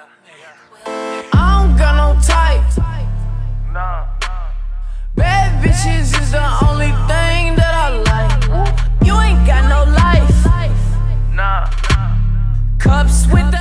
I don't got no type. Bad bitches is the only thing that I like. You ain't got no life. Cups with the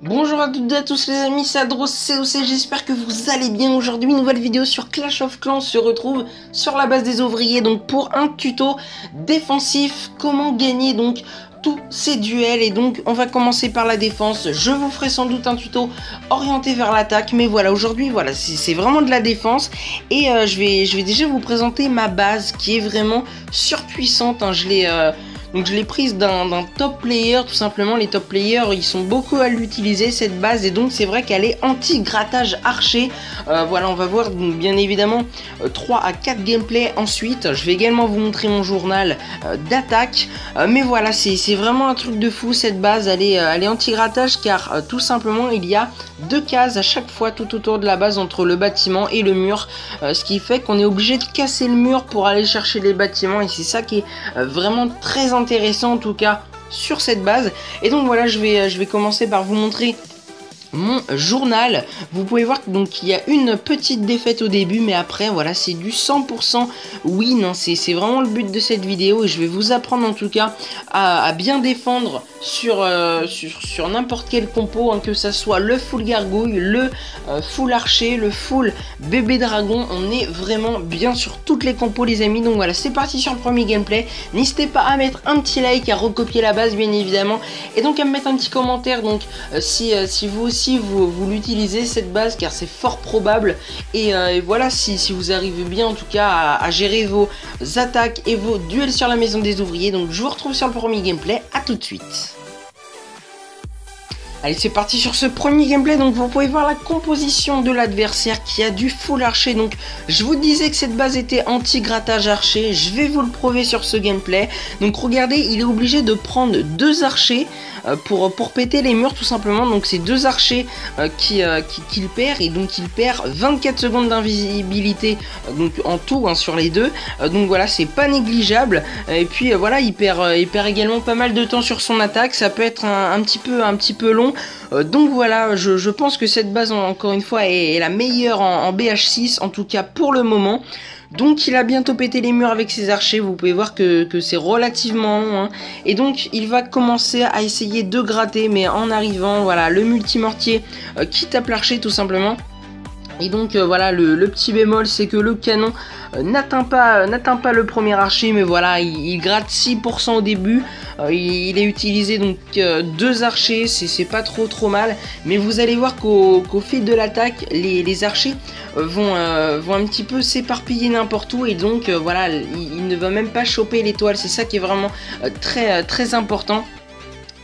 Bonjour à toutes et à tous les amis, c'est Adros COC, j'espère que vous allez bien. Aujourd'hui, nouvelle vidéo sur Clash of Clans se retrouve sur la base des ouvriers, donc pour un tuto défensif, comment gagner donc tous ces duels. Et donc on va commencer par la défense. Je vous ferai sans doute un tuto orienté vers l'attaque, mais voilà, aujourd'hui voilà, c'est vraiment de la défense. Et je vais déjà vous présenter ma base qui est vraiment surpuissante, hein. Donc je l'ai prise d'un top player, tout simplement. Les top players, ils sont beaucoup à l'utiliser, cette base, et donc c'est vrai qu'elle est anti-grattage archer. Voilà, on va voir bien évidemment 3 à 4 gameplays ensuite. Je vais également vous montrer mon journal d'attaque. Mais voilà, c'est vraiment un truc de fou, cette base. Elle est anti-grattage car tout simplement, il y a 2 cases à chaque fois tout autour de la base entre le bâtiment et le mur. Ce qui fait qu'on est obligé de casser le mur pour aller chercher les bâtiments, et c'est ça qui est vraiment très intéressant en tout cas sur cette base. Et donc voilà, je vais commencer par vous montrer mon journal. Vous pouvez voir donc il y a une petite défaite au début, mais après voilà, c'est du 100% win, hein. C'est vraiment le but de cette vidéo, et je vais vous apprendre en tout cas à bien défendre sur n'importe quel compo, hein, que ça soit le full gargouille, le full archer, le full bébé dragon. On est vraiment bien sur toutes les compos les amis. Donc voilà, c'est parti sur le premier gameplay. N'hésitez pas à mettre un petit like, à recopier la base bien évidemment, et donc à me mettre un petit commentaire donc si vous aussi vous l'utilisez cette base, car c'est fort probable. Et voilà, si vous arrivez bien en tout cas à gérer vos attaques et vos duels sur la maison des ouvriers. Donc je vous retrouve sur le premier gameplay, à tout de suite. Allez, c'est parti sur ce premier gameplay. Donc vous pouvez voir la composition de l'adversaire qui a du full archer. Donc je vous disais que cette base était anti-grattage archer, je vais vous le prouver sur ce gameplay. Donc regardez, il est obligé de prendre 2 archers pour péter les murs tout simplement. Donc c'est 2 archers qu'il perd, et donc il perd 24 secondes d'invisibilité donc en tout, hein, sur les deux. Donc voilà, c'est pas négligeable. Et puis voilà, il perd également pas mal de temps sur son attaque. Ça peut être un petit peu long. Donc voilà, je pense que cette base encore une fois est la meilleure en BH6, en tout cas pour le moment. Donc il a bientôt pété les murs avec ses archers, vous pouvez voir que c'est relativement long, hein. Et donc il va commencer à essayer de gratter, mais en arrivant, voilà, le multimortier qui tape l'archer tout simplement. Et donc voilà, le petit bémol, c'est que le canon n'atteint pas le premier archer, mais voilà, il gratte 6% au début. Il est utilisé donc 2 archers, c'est pas trop mal, mais vous allez voir qu'au fil de l'attaque, les archers vont un petit peu s'éparpiller n'importe où, et donc voilà, il ne va même pas choper l'étoile. C'est ça qui est vraiment très important.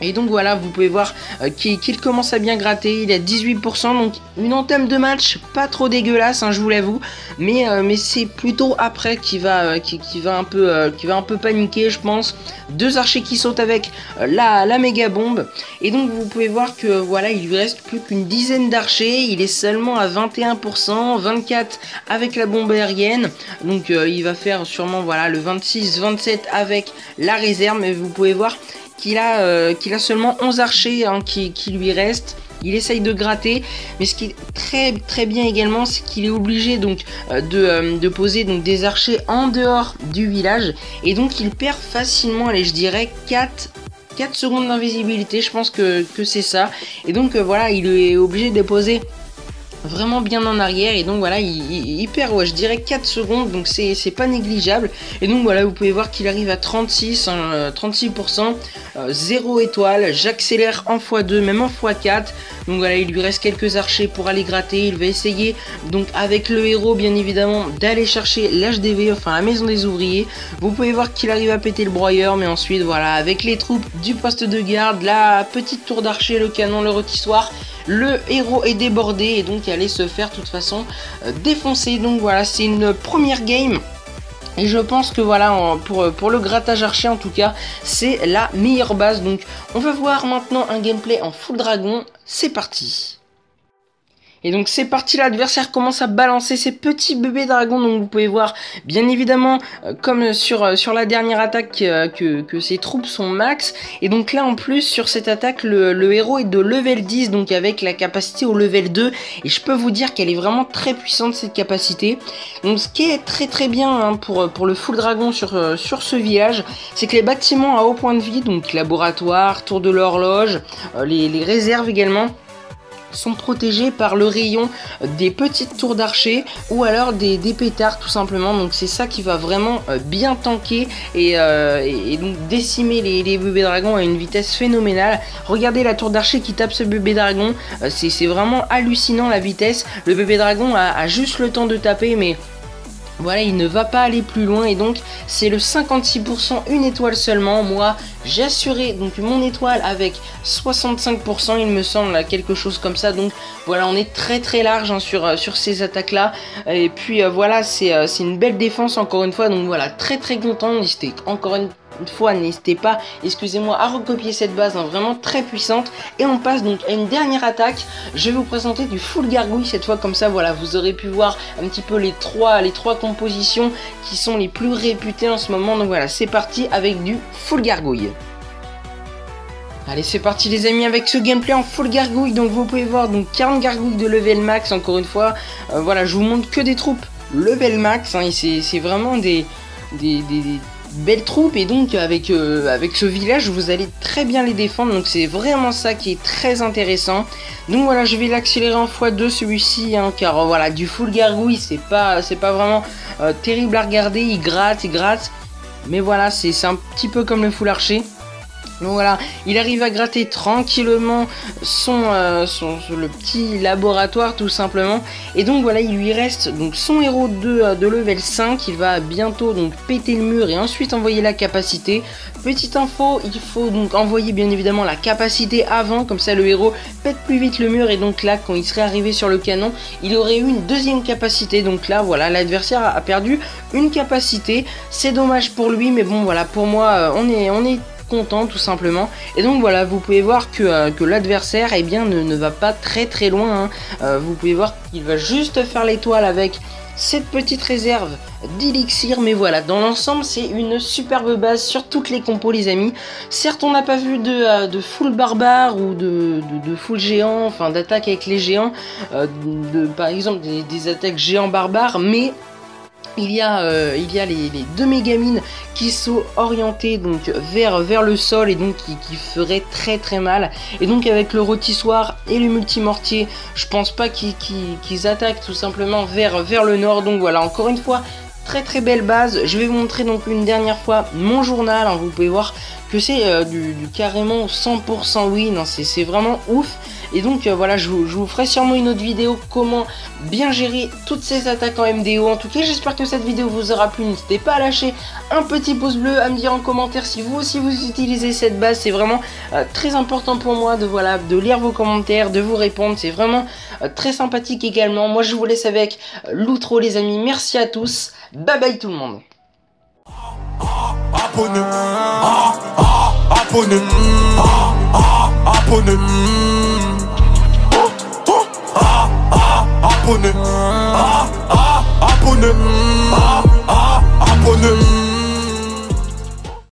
Et donc voilà, vous pouvez voir qu'il commence à bien gratter, il est à 18%, donc une entame de match pas trop dégueulasse, hein, je vous l'avoue, mais c'est plutôt après qu'il va un peu paniquer, je pense. 2 archers qui sautent avec la méga bombe, et donc vous pouvez voir que voilà, il lui reste plus qu'une dizaine d'archers, il est seulement à 21%, 24 avec la bombe aérienne, donc il va faire sûrement voilà le 26-27 avec la réserve, mais vous pouvez voir qu'il a seulement 11 archers, hein, qui lui restent. Il essaye de gratter, mais ce qui est très bien également, c'est qu'il est obligé donc de poser donc des archers en dehors du village, et donc il perd facilement, allez, je dirais 4 secondes d'invisibilité, je pense que c'est ça. Et donc voilà, il est obligé de poser vraiment bien en arrière, et donc voilà, il perd, ouais, je dirais 4 secondes, donc c'est pas négligeable. Et donc voilà, vous pouvez voir qu'il arrive à 36%, 0 étoile. J'accélère en x2, même en x4. Donc voilà, il lui reste quelques archers pour aller gratter. Il va essayer donc avec le héros bien évidemment d'aller chercher l'HDV, enfin la maison des ouvriers. Vous pouvez voir qu'il arrive à péter le broyeur, mais ensuite voilà, avec les troupes du poste de garde, la petite tour d'archer, le canon, le rôtissoir, le héros est débordé, et donc il allait se faire de toute façon défoncer. Donc voilà, c'est une première game, et je pense que voilà, pour le grattage archer en tout cas, c'est la meilleure base. Donc on va voir maintenant un gameplay en full dragon, c'est parti. Et donc c'est parti, l'adversaire commence à balancer ses petits bébés dragons. Donc vous pouvez voir bien évidemment comme sur la dernière attaque que ses troupes sont max. Et donc là en plus sur cette attaque le héros est de level 10, donc avec la capacité au level 2. Et je peux vous dire qu'elle est vraiment très puissante cette capacité. Donc ce qui est très bien hein, pour le full dragon sur ce village, c'est que les bâtiments à haut point de vie, donc laboratoire, tour de l'horloge, les réserves également, sont protégés par le rayon des petites tours d'archers ou alors des pétards tout simplement. Donc c'est ça qui va vraiment bien tanker et donc décimer les bébés dragons à une vitesse phénoménale. Regardez la tour d'archer qui tape ce bébé dragon, c'est vraiment hallucinant la vitesse. Le bébé dragon a juste le temps de taper, mais voilà, il ne va pas aller plus loin et donc c'est le 56%, une étoile seulement. Moi j'ai assuré donc mon étoile avec 65%, il me semble, quelque chose comme ça. Donc voilà, on est très large hein, sur ces attaques là. Et puis voilà, c'est une belle défense encore une fois. Donc voilà, très content. N'hésitez encore une fois, n'hésitez pas, excusez-moi, à recopier cette base hein, vraiment très puissante. Et on passe donc à une dernière attaque. Je vais vous présenter du full gargouille cette fois, comme ça voilà, vous aurez pu voir un petit peu les trois compositions qui sont les plus réputées en ce moment. Donc voilà, c'est parti avec du full gargouille. Allez, c'est parti les amis avec ce gameplay en full gargouille. Donc vous pouvez voir donc 40 gargouilles de level max encore une fois. Voilà, je vous montre que des troupes level max hein, et c'est vraiment des belles troupes. Et donc avec ce village vous allez très bien les défendre. Donc c'est vraiment ça qui est très intéressant. Donc voilà, je vais l'accélérer en x2 celui-ci hein, car voilà, du full gargouille c'est pas vraiment terrible à regarder. Il gratte, mais voilà, c'est un petit peu comme le full archer. Donc voilà, il arrive à gratter tranquillement le petit laboratoire tout simplement. Et donc voilà, il lui reste donc son héros de level 5. Il va bientôt donc péter le mur et ensuite envoyer la capacité. Petite info, il faut donc envoyer bien évidemment la capacité avant, comme ça le héros pète plus vite le mur. Et donc là, quand il serait arrivé sur le canon, il aurait eu une deuxième capacité. Donc là voilà, l'adversaire a perdu une capacité. C'est dommage pour lui, mais bon voilà, pour moi on est content tout simplement. Et donc voilà, vous pouvez voir que l'adversaire eh bien ne va pas très loin hein. Vous pouvez voir qu'il va juste faire l'étoile avec cette petite réserve d'élixir. Mais voilà, dans l'ensemble c'est une superbe base sur toutes les compos les amis. Certes on n'a pas vu de full barbare ou de full géant, enfin d'attaque avec les géants, par exemple des attaques géants barbares, mais il y a les deux mégamines qui sont orientées donc vers le sol et donc qui feraient très mal. Et donc avec le rôtissoir et le multimortier, je pense pas qu'ils attaquent tout simplement vers le nord. Donc voilà, encore une fois, très belle base. Je vais vous montrer donc une dernière fois mon journal hein. Vous pouvez voir que c'est du carrément 100% win hein. C'est vraiment ouf. Et donc voilà, je vous ferai sûrement une autre vidéo comment bien gérer toutes ces attaques en MDO. En tout cas, j'espère que cette vidéo vous aura plu. N'hésitez pas à lâcher un petit pouce bleu, à me dire en commentaire si vous aussi vous utilisez cette base. C'est vraiment très important pour moi de lire vos commentaires, de vous répondre. C'est vraiment très sympathique également. Moi je vous laisse avec l'outro les amis. Merci à tous. Bye bye tout le monde. Abonne.